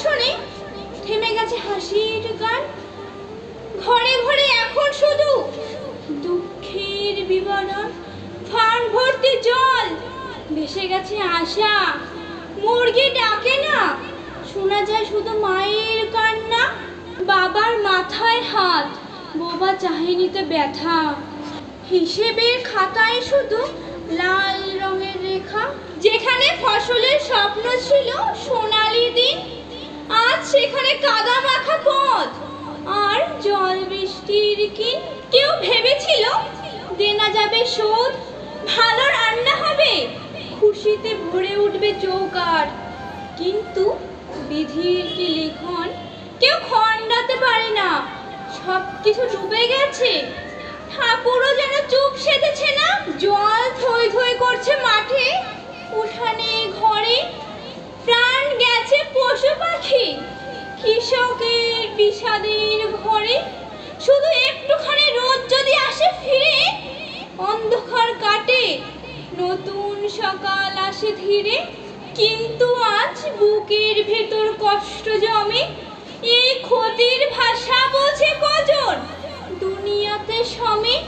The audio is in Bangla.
শুনে থেমে গেছে হাসির গান। ঘরে ঘরে এখন শুধু দুঃখের বিবরণ, ফান ভর্তি জল, ভেসে গেছে আশা। মুরগি ডাকে না, শোনা যায় শুধু মায়ের কান্না। বাবার মাথায় হাত, বোবা চাহিনিতে ব্যথা, হিসেবের খাতায় শুধু লাল রঙের রেখা। যেখানে ফসলের স্বপ্ন ছিল সোনালি দিন, আজ সেখানে কাদা মাখা পথ আর জল বৃষ্টির কিন। কেউ ভেবেছিল দেনা যাবে শোধ, ভালো রান্না হবে, খুশিতে ভরে উঠবে চৌকাঠ। কিন্তু বিধির কি লিখন, কেউ খণ্ডাতে পারে না, সবকিছু ডুবে গেছে। ঠাকুরও যেন চুপ সেধেছে না, জল থই থই করছে মাঠে, উঠানে ঘরে। প্রাণ গেছে পশু পাখি, কৃষকের বিষাদের ঘরে। শুধু একটুখানি রোদ যদি আসে ফিরে, অন্ধকার কাটে, নতুন সকাল আসে ধীরে। কিন্তু আজ বুকের ভেতর কষ্ট জমে, এই ক্ষতির ভাষা বোঝে কজন দুনিয়াতে সমেত।